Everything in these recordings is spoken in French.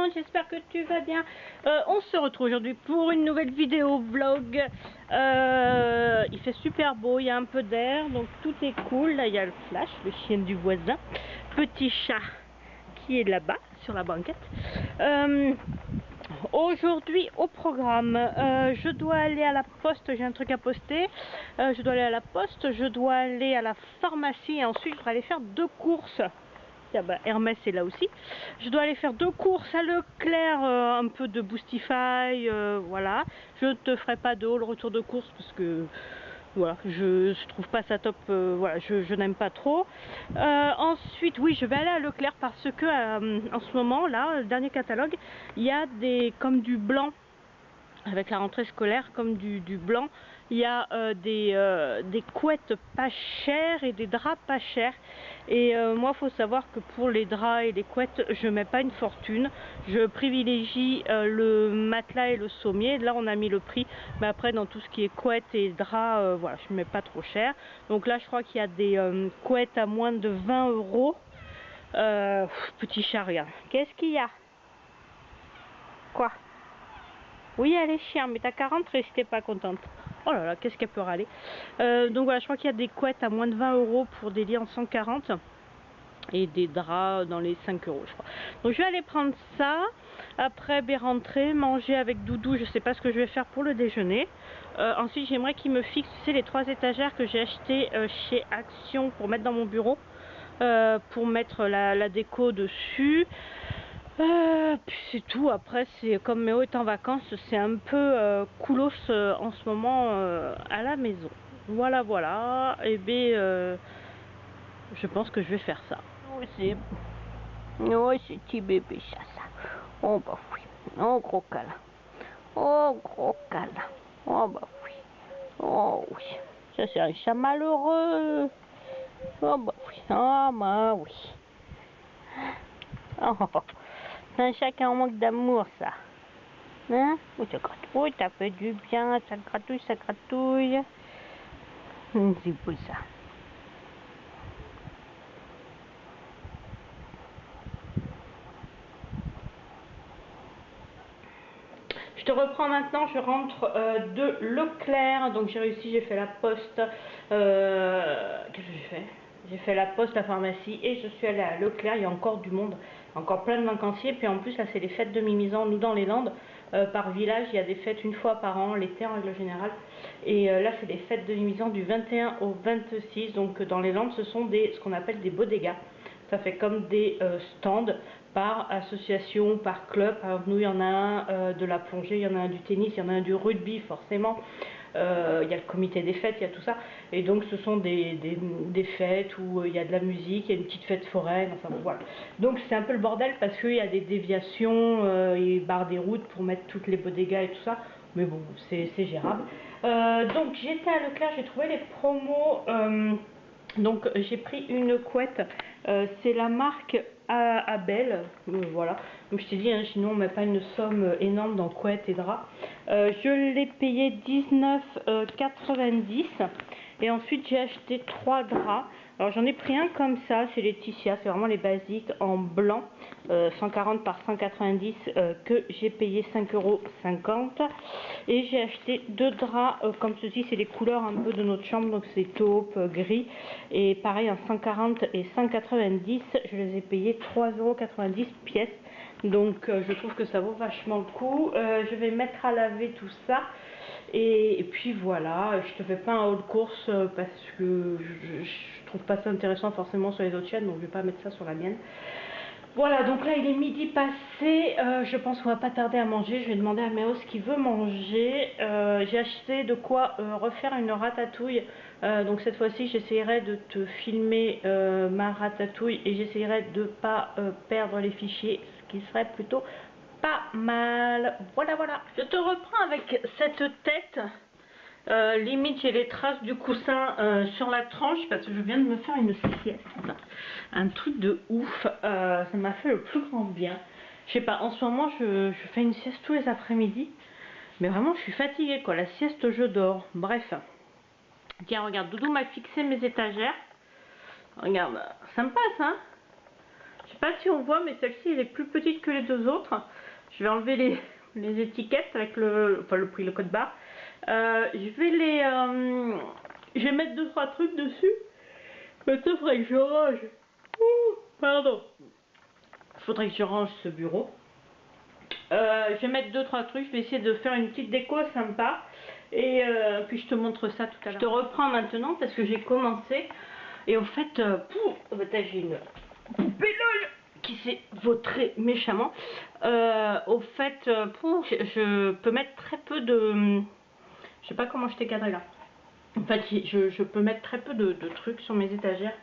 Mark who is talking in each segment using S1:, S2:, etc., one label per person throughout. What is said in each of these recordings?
S1: monde, j'espère que tu vas bien. On se retrouve aujourd'hui pour une nouvelle vidéo vlog. Il fait super beau, il y a un peu d'air, donc tout est cool. Là il y a le Flash, le chien du voisin. Petit chat qui est là-bas sur la banquette. Aujourd'hui au programme, je dois aller à la poste, j'ai un truc à poster. Je dois aller à la poste, je dois aller à la pharmacie et ensuite je dois aller faire 2 courses. Tiens, bah, Hermès est là aussi. Je dois aller faire 2 courses à Leclerc, un peu de Boostify, voilà. Je ne te ferai pas de haul retour de course parce que voilà, je trouve pas ça top, voilà, je n'aime pas trop. Ensuite, oui, je vais aller à Leclerc parce que en ce moment, là, le dernier catalogue, il y a des comme du blanc. Avec la rentrée scolaire, comme du blanc, il y a des couettes pas chères et des draps pas chers. Et moi, il faut savoir que pour les draps et les couettes, je mets pas une fortune. Je privilégie le matelas et le sommier. Là, on a mis le prix. Mais après, dans tout ce qui est couettes et draps, voilà, je mets pas trop cher. Donc là, je crois qu'il y a des couettes à moins de 20 €. Petit chat, regarde. Qu'est-ce qu'il y a? Quoi? Oui, elle est chiante, mais t'as qu'à rentrer si t'es pas contente. Oh là là, qu'est-ce qu'elle peut râler. Donc voilà, je crois qu'il y a des couettes à moins de 20 € pour des lits en 140. Et des draps dans les 5 € je crois. Donc je vais aller prendre ça. Après, rentrer, manger avec Doudou. Je sais pas ce que je vais faire pour le déjeuner. Ensuite, j'aimerais qu'il me fixe, tu sais, les 3 étagères que j'ai achetées chez Action pour mettre dans mon bureau. Pour mettre la déco dessus. Puis c'est tout. Après, c'est comme Méo est en vacances, c'est un peu coolos en ce moment à la maison. Voilà, voilà. Et bien, je pense que je vais faire ça. Oui, c'est petit bébé chat, ça. Oh bah oui. Oh gros câlin. Oh gros câlin. Oh bah oui. Oh oui. Ça c'est un chat malheureux. Oh bah oui. Oh bah oui. Oh. C'est un chat qui a un manque d'amour, ça. Hein? Oui, ça gratouille, ça fait du bien, ça gratouille, ça gratouille. C'est beau, ça. Je te reprends maintenant, je rentre de Leclerc. Donc j'ai réussi, j'ai fait la poste. Qu'est-ce que j'ai fait? J'ai fait la poste, la pharmacie et je suis allée à Leclerc. Il y a encore du monde, encore plein de vacanciers. Puis en plus, là, c'est les fêtes de Mimizan. Nous, dans les Landes, par village, il y a des fêtes une fois par an, l'été en règle générale. Et là, c'est les fêtes de Mimizan du 21 au 26. Donc dans les Landes, ce sont ce qu'on appelle des bodegas. Ça fait comme des stands par association, par club. Par exemple, nous, il y en a un de la plongée, il y en a un du tennis, il y en a un du rugby, forcément. Il y a le comité des fêtes, il y a tout ça. Et donc, ce sont des fêtes où il y a de la musique, il y a une petite fête foraine, enfin bon, voilà. Donc, c'est un peu le bordel parce qu'il y a des déviations, ils barrent des routes pour mettre toutes les bodegas et tout ça. Mais bon, c'est gérable. Donc, j'étais à Leclerc, j'ai trouvé les promos. Donc j'ai pris une couette, c'est la marque Abel, voilà. Donc je t'ai dit, hein, sinon on ne met pas une somme énorme dans couette et drap. Je l'ai payé 19,90 € et ensuite j'ai acheté 3 draps. Alors j'en ai pris un comme ça, c'est Laetitia, c'est vraiment les basiques en blanc, 140 par 190 que j'ai payé 5,50 €. Et j'ai acheté 2 draps comme ceci, c'est les couleurs un peu de notre chambre, donc c'est taupe, gris. Et pareil en 140 et 190, je les ai payés 3,90 € pièce. Donc je trouve que ça vaut vachement le coup. Je vais mettre à laver tout ça. Et puis voilà, je te fais pas un haul course parce que je trouve pas ça intéressant forcément sur les autres chaînes, donc je vais pas mettre ça sur la mienne. Voilà, donc là il est midi passé, je pense qu'on va pas tarder à manger. Je vais demander à Méo ce qu'il veut manger. J'ai acheté de quoi refaire une ratatouille, donc cette fois-ci j'essaierai de te filmer ma ratatouille et j'essaierai de pas perdre les fichiers, ce qui serait plutôt pas mal. Voilà, voilà. Je te reprends avec cette tête. Limite j'ai les traces du coussin sur la tranche parce que je viens de me faire une sieste, un truc de ouf. Ça m'a fait le plus grand bien. Je sais pas, en ce moment je fais une sieste tous les après-midi, mais vraiment je suis fatiguée quoi. La sieste je dors, bref. Tiens regarde, Doudou m'a fixé mes étagères. Regarde, sympa ça. Je sais pas si on voit, mais celle-ci elle est plus petite que les deux autres. Je vais enlever les étiquettes avec enfin le prix, le code barre. Je vais mettre 2-3 trucs dessus. Maintenant, il faudrait que je range. Pardon. Il faudrait que je range ce bureau. Je vais mettre 2-3 trucs. Je vais essayer de faire une petite déco sympa. Et puis je te montre ça tout à l'heure. Je te reprends maintenant parce que j'ai commencé. Et en fait, j'ai une poupée LOL qui s'est vautrée méchamment. Au fait, je peux mettre très peu de... Je sais pas comment je t'ai cadré là. En fait, je peux mettre très peu de trucs sur mes étagères.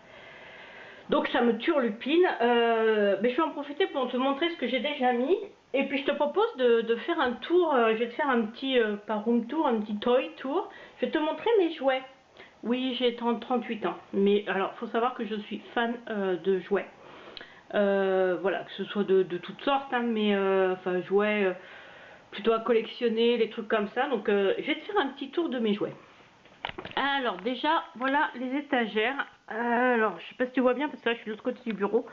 S1: Donc ça me turlupine. Mais je vais en profiter pour te montrer ce que j'ai déjà mis. Et puis je te propose de faire un tour. Je vais te faire un petit, pas room tour, un petit toy tour. Je vais te montrer mes jouets. Oui, j'ai 38 ans. Mais alors, il faut savoir que je suis fan de jouets. Voilà, que ce soit de toutes sortes, hein, mais enfin jouets plutôt à collectionner, les trucs comme ça. Donc je vais te faire un petit tour de mes jouets. Alors déjà, voilà les étagères. Alors, je sais pas si tu vois bien parce que là je suis de l'autre côté du bureau.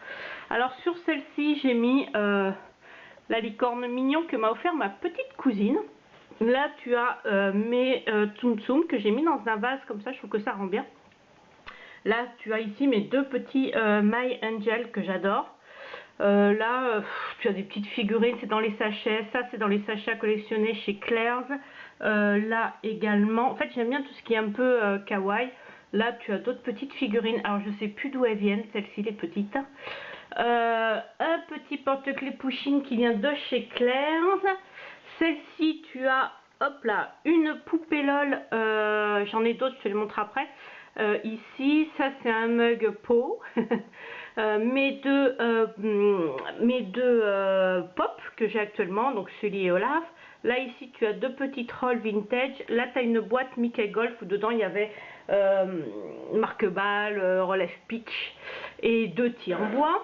S1: Alors sur celle-ci, j'ai mis la licorne mignon que m'a offert ma petite cousine. Là tu as mes Tsum Tsum que j'ai mis dans un vase comme ça, je trouve que ça rend bien. Là tu as ici mes deux petits My Angel que j'adore. Là tu as des petites figurines, c'est dans les sachets. Ça c'est dans les sachets à collectionner chez Claire's. Là également, en fait j'aime bien tout ce qui est un peu kawaii. Là tu as d'autres petites figurines, alors je sais plus d'où elles viennent, celles-ci les petites. Un petit porte-clés Pushing qui vient de chez Claire's. Celle-ci tu as, hop là, une poupée LOL, j'en ai d'autres, je te les montre après. Ici, ça c'est un mug pot. Mes deux pop que j'ai actuellement, donc celui et Olaf. Là ici tu as deux petits trolls vintage. Là tu as une boîte Mickey Golf où dedans il y avait marque-balles, relève pitch et deux tirs en bois.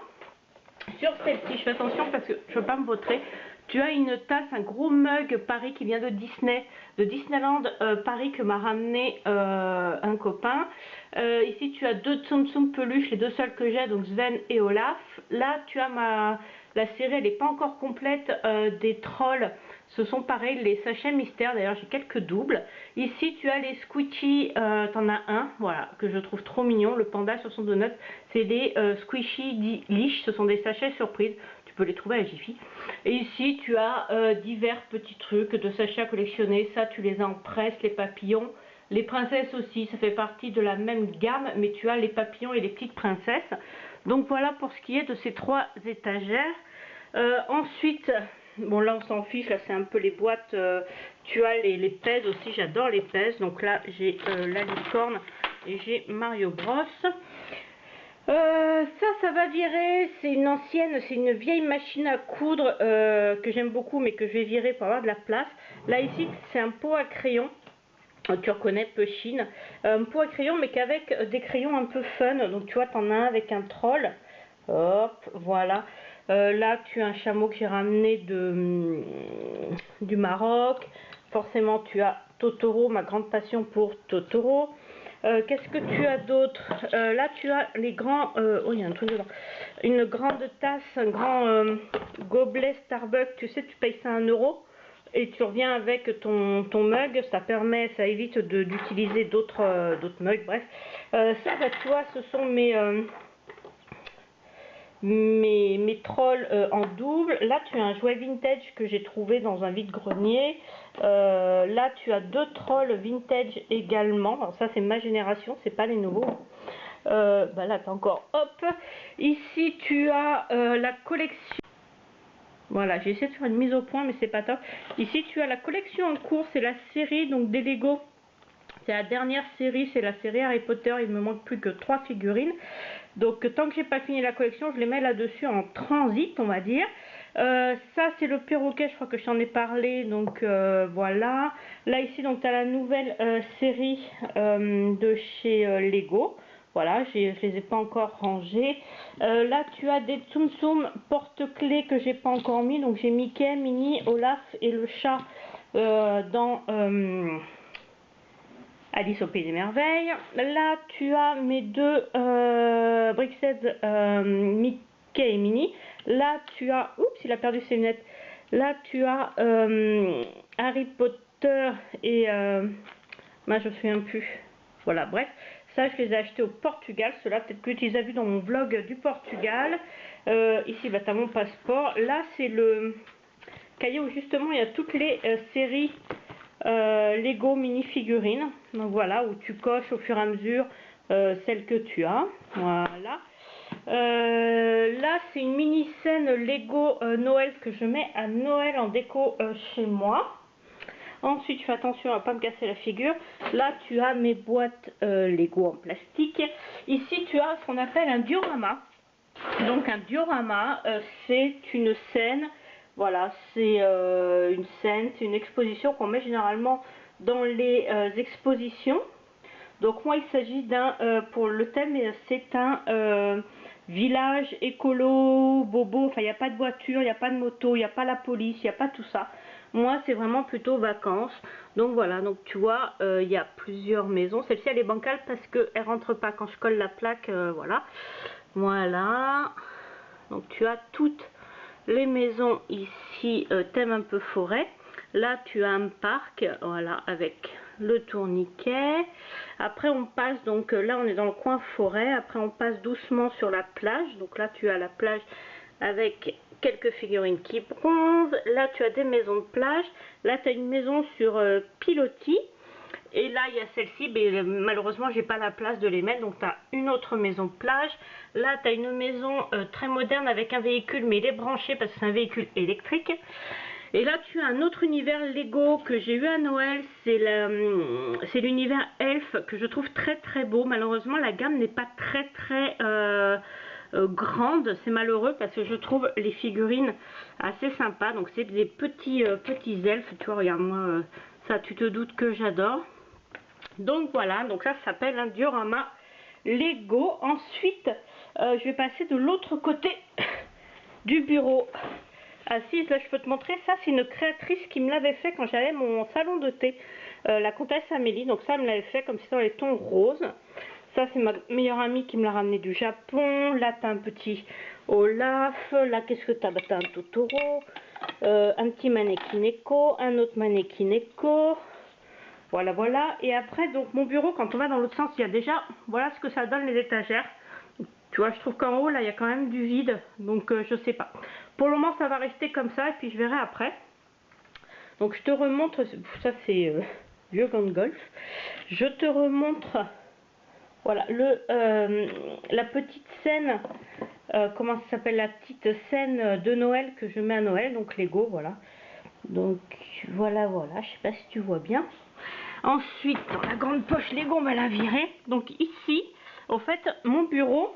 S1: Sur celle-ci, je fais attention parce que je ne veux pas me vautrer. Tu as une tasse, un gros mug Paris qui vient de Disney, de Disneyland Paris que m'a ramené un copain. Ici tu as deux Tsum Tsum peluches, les deux seuls que j'ai, donc Sven et Olaf. Là tu as la série, elle n'est pas encore complète, des trolls. Ce sont pareil les sachets mystères, d'ailleurs j'ai quelques doubles. Ici tu as les Squishy, t'en as un, voilà, que je trouve trop mignon, le panda sur son donut. C'est des Squishy Leash, ce sont des sachets surprises. Tu peux les trouver à Jiffy. Et ici tu as divers petits trucs de sachets à collectionner. Ça tu les as en presse, les papillons, les princesses aussi, ça fait partie de la même gamme, mais tu as les papillons et les petites princesses. Donc voilà pour ce qui est de ces trois étagères. Ensuite, bon là on s'en fiche, là c'est un peu les boîtes. Tu as les pèses aussi, j'adore les pèses. Donc là j'ai la licorne et j'ai Mario Bros. Ça va virer, c'est une ancienne, c'est une vieille machine à coudre que j'aime beaucoup mais que je vais virer pour avoir de la place. Là ici c'est un pot à crayon, tu reconnais Pushing, un pot à crayon mais qu'avec des crayons un peu fun. Donc tu vois, t'en as un avec un troll, hop, voilà. Là tu as un chameau que j'ai ramené du Maroc. Forcément tu as Totoro, ma grande passion pour Totoro. Qu'est-ce que tu as d'autre? Là tu as les grands, oh il y a un truc dedans, une grande tasse, un grand gobelet Starbucks, tu sais, tu payes ça 1 € et tu reviens avec ton mug, ça évite d'utiliser d'autres mugs, bref. Ça bah, tu vois, ce sont mes trolls en double. Là tu as un jouet vintage que j'ai trouvé dans un vide-grenier. Là tu as deux trolls vintage également. Alors ça c'est ma génération, c'est pas les nouveaux. Bah là t'as encore, hop. Ici tu as la collection. Voilà, j'ai essayé de faire une mise au point mais c'est pas top. Ici tu as la collection en cours, c'est la série donc des Lego. C'est la dernière série, c'est la série Harry Potter, il me manque plus que 3 figurines. Donc tant que j'ai pas fini la collection, je les mets là-dessus en transit, on va dire. Ça c'est le perroquet, je crois que je t'en ai parlé, donc voilà. Là ici donc tu as la nouvelle série de chez Lego. Voilà, je les ai pas encore rangés. Là tu as des Tsum Tsum porte-clés que j'ai pas encore mis. Donc j'ai Mickey, Minnie, Olaf et le chat dans Alice au Pays des Merveilles. Là tu as mes deux Brickheads Mickey et Minnie. Là tu as, oups, il a perdu ses lunettes. Là, tu as Harry Potter et... moi, je ne me souviens plus. Voilà, bref. Ça, je les ai achetés au Portugal. Ceux-là, peut-être que tu les as vus dans mon vlog du Portugal. Ici, bah, tu as mon passeport. Là, c'est le cahier où justement il y a toutes les séries Lego mini-figurines. Donc voilà, où tu coches au fur et à mesure celles que tu as. Voilà. Là, c'est une mini-scène Lego Noël que je mets à Noël en déco chez moi. Ensuite, fais attention à ne pas me casser la figure. Là, tu as mes boîtes Lego en plastique. Ici, tu as ce qu'on appelle un diorama. Donc, un diorama, c'est une scène. Voilà, c'est une scène, c'est une exposition qu'on met généralement dans les expositions. Donc, moi, il s'agit d'un, pour le thème, c'est un village écolo, bobo. Enfin, il n'y a pas de voiture, il n'y a pas de moto, il n'y a pas la police, il n'y a pas tout ça. Moi, c'est vraiment plutôt vacances. Donc voilà, donc tu vois, il y a plusieurs maisons. Celle-ci, elle est bancale parce qu'elle ne rentre pas quand je colle la plaque. Voilà. Voilà. Donc tu as toutes les maisons ici, thème un peu forêt. Là, tu as un parc, voilà, avec le tourniquet. Après, on passe, donc là, on est dans le coin forêt. Après, on passe doucement sur la plage. Donc là, tu as la plage avec quelques figurines qui bronzent. Là, tu as des maisons de plage. Là, tu as une maison sur pilotis. Et là, il y a celle-ci, mais malheureusement, j'ai pas la place de les mettre. Donc, tu as une autre maison de plage. Là, tu as une maison très moderne avec un véhicule, mais il est branché parce que c'est un véhicule électrique. Et là, tu as un autre univers Lego que j'ai eu à Noël. C'est l'univers Elf que je trouve très très beau. Malheureusement, la gamme n'est pas très grande. C'est malheureux parce que je trouve les figurines assez sympas. Donc, c'est des petits elfes. Tu vois, regarde-moi, ça, tu te doutes que j'adore. Donc voilà, donc ça s'appelle un diorama Lego. Ensuite, je vais passer de l'autre côté du bureau. Assise, là je peux te montrer, ça c'est une créatrice qui me l'avait fait quand j'avais mon salon de thé, la comtesse Amélie. Donc ça elle me l'avait fait comme si dans les tons roses. Ça c'est ma meilleure amie qui me l'a ramené du Japon. Là t'as un petit Olaf. Là qu'est-ce que t'as? Bah, t'as un Totoro, un petit mannequin Echo, un autre mannequin Echo. Voilà, voilà. Et après, donc mon bureau, quand on va dans l'autre sens, il y a déjà, voilà ce que ça donne les étagères. Tu vois, je trouve qu'en haut, là, il y a quand même du vide. Donc, je sais pas. Pour le moment, ça va rester comme ça. Et puis, je verrai après. Donc, je te remontre. Ça, c'est vieux gant de golf. Je te remontre. Voilà, la petite scène. Comment ça s'appelle? La petite scène de Noël que je mets à Noël. Donc, Lego, voilà. Donc, voilà, voilà. Je sais pas si tu vois bien. Ensuite, dans la grande poche Lego, on va la virer. Donc ici, au fait, mon bureau,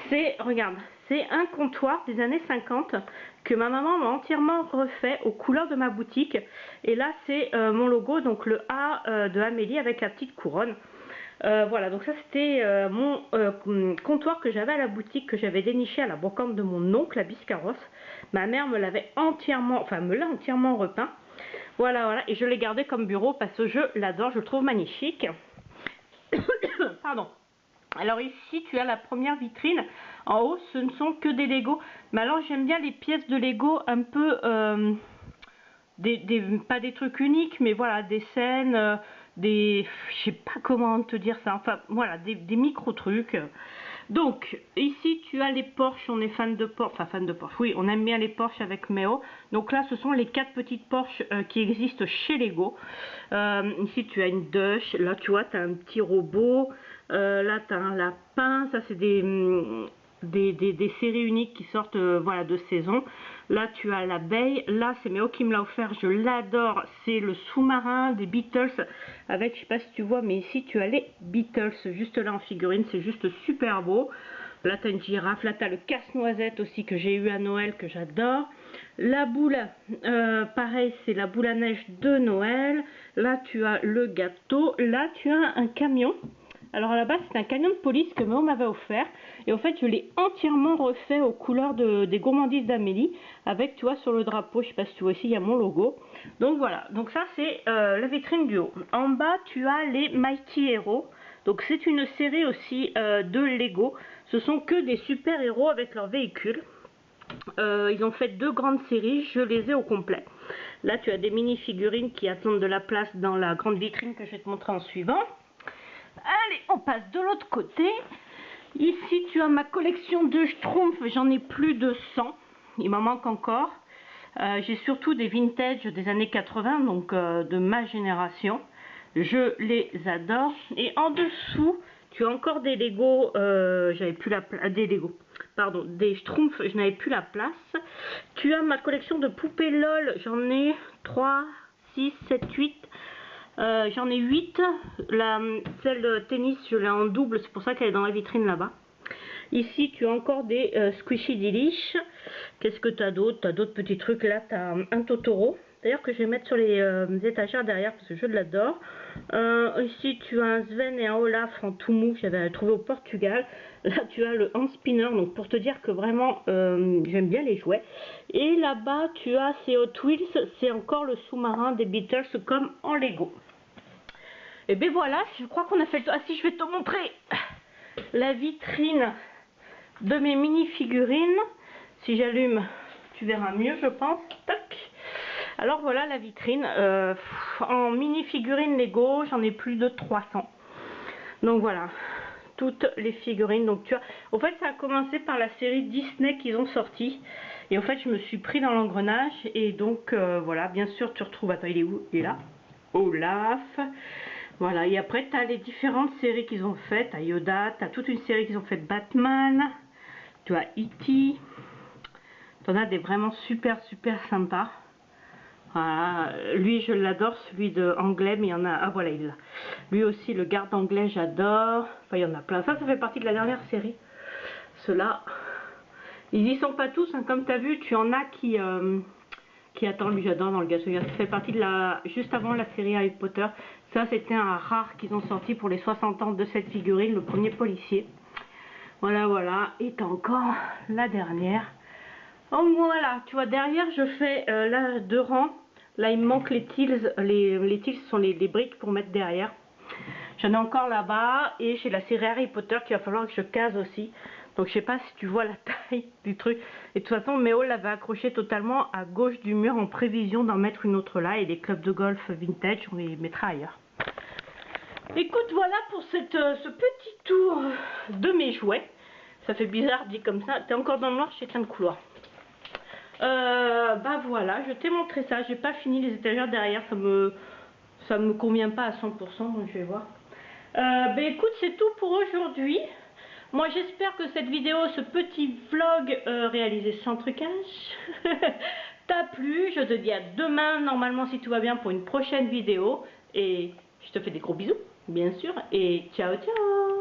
S1: c'est, regarde, c'est un comptoir des années 50 que ma maman m'a entièrement refait aux couleurs de ma boutique. Et là, c'est mon logo, donc le A de Amélie avec la petite couronne. Voilà, donc ça c'était mon comptoir que j'avais à la boutique, que j'avais déniché à la brocante de mon oncle à Biscarrosse. Ma mère me l'avait entièrement, enfin me l'a entièrement repeint. Voilà, voilà, et je l'ai gardé comme bureau parce que je l'adore, je le trouve magnifique. Pardon. Alors ici, tu as la première vitrine. En haut, ce ne sont que des Lego. Mais alors, j'aime bien les pièces de Lego un peu... pas des trucs uniques, mais voilà, des scènes, je sais pas comment te dire ça, enfin voilà, des micro-trucs. Donc, ici tu as les Porsche, on est fan de Porsche, enfin fan de Porsche, oui, on aime bien les Porsche avec Méo. Donc là, ce sont les 4 petites Porsche qui existent chez Lego. Ici tu as une Dush, là tu vois, tu as un petit robot, là tu as un lapin, ça c'est des séries uniques qui sortent voilà, de saison. Là tu as l'abeille, là c'est Méo qui me l'a offert, je l'adore, c'est le sous-marin des Beatles avec, je sais pas si tu vois, mais ici tu as les Beatles juste là en figurine, c'est juste super beau. Là tu as une girafe, là tu as le casse-noisette aussi que j'ai eu à Noël que j'adore. La boule, pareil, c'est la boule à neige de Noël. Là tu as le gâteau, là tu as un camion. Alors à la base c'est un camion de police que Méo m'avait offert et en fait je l'ai entièrement refait aux couleurs des gourmandises d'Amélie avec, tu vois, sur le drapeau, je sais pas si tu vois ici, il y a mon logo. Donc voilà, donc ça c'est la vitrine du haut. En bas tu as les Mighty Heroes, donc c'est une série aussi de Lego, ce sont que des super héros avec leurs véhicules. Ils ont fait 2 grandes séries, je les ai au complet. Là tu as des mini figurines qui attendent de la place dans la grande vitrine que je vais te montrer en suivant. Allez, on passe de l'autre côté. Ici tu as ma collection de Schtroumpfs, j'en ai plus de 100, il m'en manque encore. J'ai surtout des vintage des années 80, donc de ma génération. Je les adore. Et en dessous, tu as encore des Lego, j'avais plus la place, des Lego, pardon, des Schtroumpfs, je n'avais plus la place. Tu as ma collection de poupées LOL, j'en ai 3, 6, 7, 8. J'en ai 8. Celle de tennis, je l'ai en double, c'est pour ça qu'elle est dans la vitrine là-bas. Ici, tu as encore des Squishy Delish. Qu'est-ce que tu as d'autre? Tu as d'autres petits trucs. Là, tu as un Totoro. D'ailleurs, que je vais mettre sur les étagères derrière parce que je l'adore. Ici, tu as un Sven et un Olaf en tout mou. J'avais trouvé au Portugal. Là, tu as le hand spinner. Donc, pour te dire que vraiment, j'aime bien les jouets. Et là-bas, tu as ces Hot Wheels. C'est encore le sous-marin des Beatles comme en Lego. Et bien voilà, je crois qu'on a fait le tour. Ah si, je vais te montrer la vitrine de mes mini figurines. Si j'allume, tu verras mieux, je pense. Tac. Alors voilà la vitrine. En mini figurines Lego, j'en ai plus de 300. Donc voilà, toutes les figurines. Donc tu vois, au fait, ça a commencé par la série Disney qu'ils ont sorti. Et au fait, je me suis pris dans l'engrenage. Et donc voilà, bien sûr, tu retrouves. Attends, il est où? Il est là. Olaf. Voilà, et après tu as les différentes séries qu'ils ont faites, tu as Yoda, tu as toute une série qu'ils ont faite Batman, tu as E.T. Tu en as des vraiment super sympas. Voilà, lui je l'adore, celui de anglais, mais il y en a, ah voilà il l'a. Lui aussi le garde anglais j'adore, enfin il y en a plein, ça fait partie de la dernière série. Ceux-là, ils y sont pas tous, hein. Comme tu as vu, tu en as qui attend, lui j'adore dans le gâteau. Ça fait partie de juste avant la série Harry Potter. Ça c'était un rare qu'ils ont sorti pour les 60 ans de cette figurine, le premier policier. Voilà, et t'as encore la dernière. Oh voilà, tu vois derrière je fais là 2 rangs. Là il me manque les tiles, les tiles sont les briques pour mettre derrière. J'en ai encore là-bas et j'ai la série Harry Potter qu'il va falloir que je case aussi. Donc je sais pas si tu vois la taille du truc. Et de toute façon Méo l'avait accroché totalement à gauche du mur en prévision d'en mettre une autre là. Et les clubs de golf vintage, on les mettra ailleurs. Écoute, voilà pour ce petit tour de mes jouets. Ça fait bizarre dit comme ça. T'es encore dans le noir, je t'éteins le couloir. Bah voilà, je t'ai montré ça. J'ai pas fini les étagères derrière. Ça me convient pas à 100%, donc je vais voir. Bah écoute, c'est tout pour aujourd'hui. Moi j'espère que cette vidéo, ce petit vlog réalisé sans trucage, t'a plu. Je te dis à demain, normalement si tout va bien, pour une prochaine vidéo. Et je te fais des gros bisous, bien sûr. Et ciao ciao.